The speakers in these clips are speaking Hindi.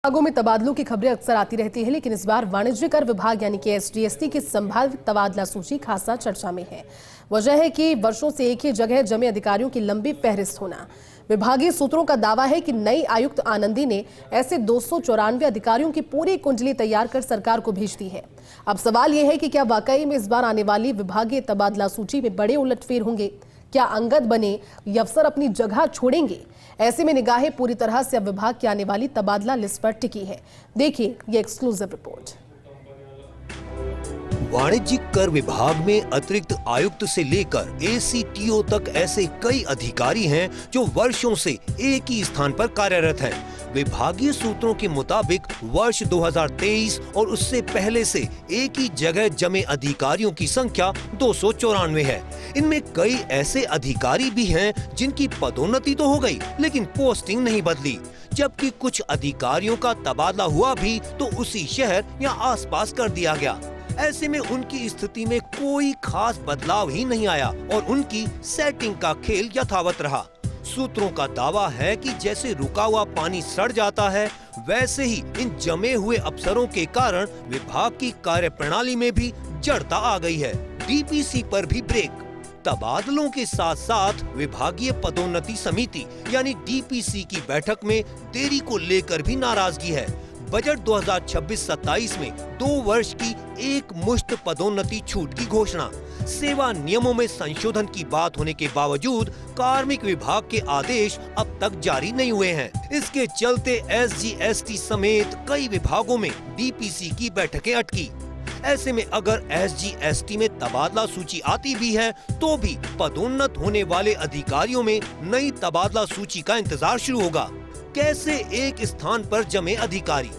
विभागों में तबादलों की खबरें अक्सर आती रहती है, लेकिन इस बार वाणिज्य कर विभाग यानी कि एसजीएसटी की संभावित तबादला सूची खासा चर्चा में है। वजह है कि वर्षों से एक ही जगह जमे अधिकारियों की लंबी फहरिस्त होना। विभागीय सूत्रों का दावा है कि नई आयुक्त आनंदी ने ऐसे 294 अधिकारियों की पूरी कुंडली तैयार कर सरकार को भेज दी है। अब सवाल यह है कि क्या वाकई में इस बार आने वाली विभागीय तबादला सूची में बड़े उलटफेर होंगे? क्या अंगद बने या अफसर अपनी जगह छोड़ेंगे? ऐसे में निगाहें पूरी तरह से अब विभाग की आने वाली तबादला लिस्ट पर टिकी है। देखिए ये एक्सक्लूसिव रिपोर्ट। वाणिज्यिक कर विभाग में अतिरिक्त आयुक्त से लेकर एसीटीओ तक ऐसे कई अधिकारी हैं जो वर्षों से एक ही स्थान पर कार्यरत हैं। विभागीय सूत्रों के मुताबिक वर्ष 2023 और उससे पहले से एक ही जगह जमे अधिकारियों की संख्या 294 है। इनमें कई ऐसे अधिकारी भी हैं जिनकी पदोन्नति तो हो गई, लेकिन पोस्टिंग नहीं बदली, जबकि कुछ अधिकारियों का तबादला हुआ भी तो उसी शहर या आसपास कर दिया गया। ऐसे में उनकी स्थिति में कोई खास बदलाव ही नहीं आया और उनकी सेटिंग का खेल यथावत रहा। सूत्रों का दावा है कि जैसे रुका हुआ पानी सड़ जाता है, वैसे ही इन जमे हुए अफसरों के कारण विभाग की कार्यप्रणाली में भी जड़ता आ गई है। डीपीसी पर भी ब्रेक। तबादलों के साथ साथ विभागीय पदोन्नति समिति यानी डीपीसी की बैठक में देरी को लेकर भी नाराजगी है। बजट 2026-27 में 2 वर्ष की एक मुश्त पदोन्नति छूट की घोषणा। सेवा नियमों में संशोधन की बात होने के बावजूद कार्मिक विभाग के आदेश अब तक जारी नहीं हुए हैं। इसके चलते एसजीएसटी समेत कई विभागों में डीपीसी की बैठकें अटकी। ऐसे में अगर एसजीएसटी में तबादला सूची आती भी है तो भी पदोन्नत होने वाले अधिकारियों में नई तबादला सूची का इंतजार शुरू होगा। कैसे एक स्थान पर जमे अधिकारी?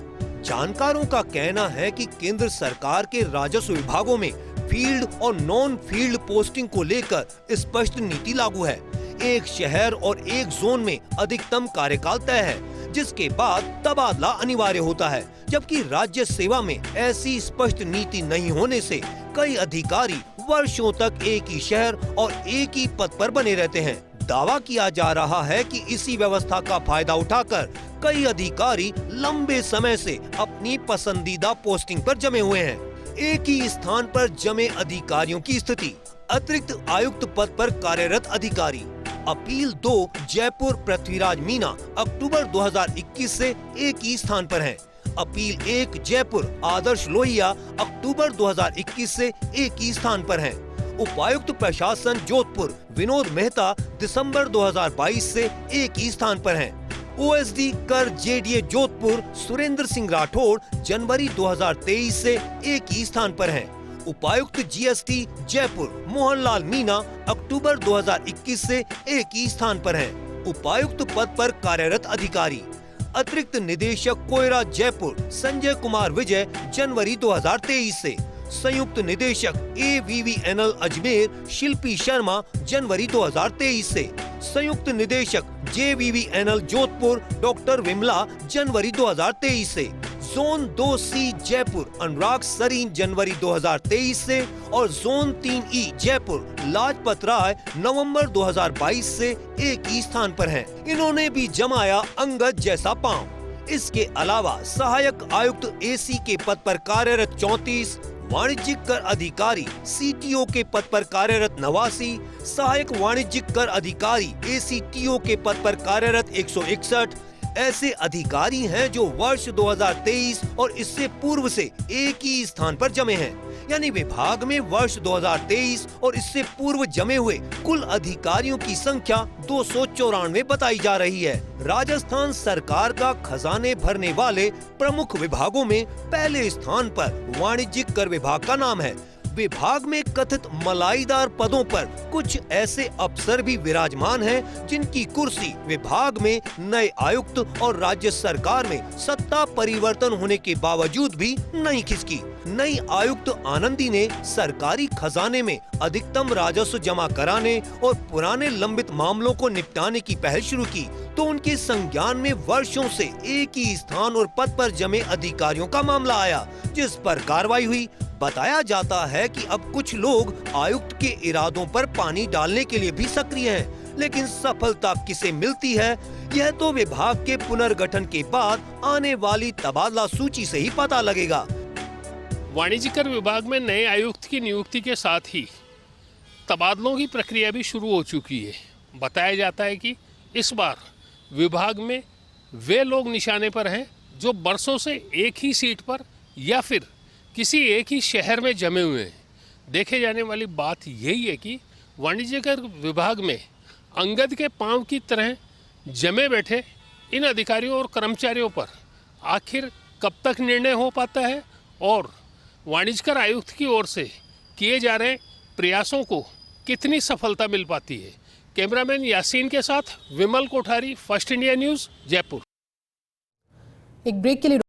जानकारों का कहना है कि केंद्र सरकार के राजस्व विभागों में फील्ड और नॉन फील्ड पोस्टिंग को लेकर स्पष्ट नीति लागू है। एक शहर और एक जोन में अधिकतम कार्यकाल तय है, जिसके बाद तबादला अनिवार्य होता है, जबकि राज्य सेवा में ऐसी स्पष्ट नीति नहीं होने से कई अधिकारी वर्षों तक एक ही शहर और एक ही पद पर बने रहते हैं। दावा किया जा रहा है कि इसी व्यवस्था का फायदा उठाकर कई अधिकारी लंबे समय से अपनी पसंदीदा पोस्टिंग पर जमे हुए हैं। एक ही स्थान पर जमे अधिकारियों की स्थिति। अतिरिक्त आयुक्त पद पर कार्यरत अधिकारी। अपील 2 जयपुर पृथ्वीराज मीना अक्टूबर 2021 से एक ही स्थान पर हैं। अपील 1 जयपुर आदर्श लोहिया अक्टूबर 2021 से एक ही स्थान पर हैं। उपायुक्त प्रशासन जोधपुर विनोद मेहता दिसंबर 2022 से एक ही स्थान पर हैं। ओएसडी कर जेडीए जोधपुर सुरेंद्र सिंह राठौड़ जनवरी 2023 से एक ही स्थान पर हैं। उपायुक्त जीएसटी जयपुर मोहनलाल मीना अक्टूबर 2021 से एक ही स्थान पर हैं। उपायुक्त पद पर कार्यरत अधिकारी। अतिरिक्त निदेशक कोयरा जयपुर संजय कुमार विजय जनवरी 2023 से। संयुक्त निदेशक AVVNL अजमेर शिल्पी शर्मा जनवरी 2023 से। संयुक्त निदेशक JVVNL जोधपुर डॉक्टर विमला जनवरी 2023 से। जोन 2C जयपुर अनुराग सरीन जनवरी 2023 से और जोन 3E जयपुर लाजपत राय नवंबर 2022 से एक ही स्थान पर हैं। इन्होंने भी जमाया अंगद जैसा पांव। इसके अलावा सहायक आयुक्त AC के पद पर कार्यरत 34, वाणिज्यिक कर अधिकारी CTO के पद पर कार्यरत 89, सहायक वाणिज्यिक कर अधिकारी ACTO के पद पर कार्यरत 161 ऐसे अधिकारी हैं जो वर्ष 2023 और इससे पूर्व से एक ही स्थान पर जमे हैं। यानी विभाग में वर्ष 2023 और इससे पूर्व जमे हुए कुल अधिकारियों की संख्या 294 बताई जा रही है। राजस्थान सरकार का खजाने भरने वाले प्रमुख विभागों में पहले स्थान पर वाणिज्यिक कर विभाग का नाम है। विभाग में कथित मलाईदार पदों पर कुछ ऐसे अफसर भी विराजमान हैं जिनकी कुर्सी विभाग में नए आयुक्त और राज्य सरकार में सत्ता परिवर्तन होने के बावजूद भी नहीं खिसकी। नई आयुक्त आनंदी ने सरकारी खजाने में अधिकतम राजस्व जमा कराने और पुराने लंबित मामलों को निपटाने की पहल शुरू की, तो उनके संज्ञान में वर्षों से एक ही स्थान और पद पर जमे अधिकारियों का मामला आया, जिस पर कार्रवाई हुई। बताया जाता है कि अब कुछ लोग आयुक्त के इरादों पर पानी डालने के लिए भी सक्रिय हैं, लेकिन सफलता किसे मिलती है, यह तो विभाग के पुनर्गठन के बाद आने वाली तबादला सूची से ही पता लगेगा। वाणिज्यकर विभाग में नए आयुक्त की नियुक्ति के साथ ही तबादलों की प्रक्रिया भी शुरू हो चुकी है। बताया जाता है कि इस बार विभाग में वे लोग निशाने पर हैं जो बरसों से एक ही सीट पर या फिर किसी एक ही शहर में जमे हुए हैं। देखे जाने वाली बात यही है कि वाणिज्यकर विभाग में अंगद के पांव की तरह जमे बैठे इन अधिकारियों और कर्मचारियों पर आखिर कब तक निर्णय हो पाता है और वाणिज्यकर आयुक्त की ओर से किए जा रहे प्रयासों को कितनी सफलता मिल पाती है। कैमरामैन यासीन के साथ Vimal Kothari, first India news, Jaipur. एक ब्रेक के लिए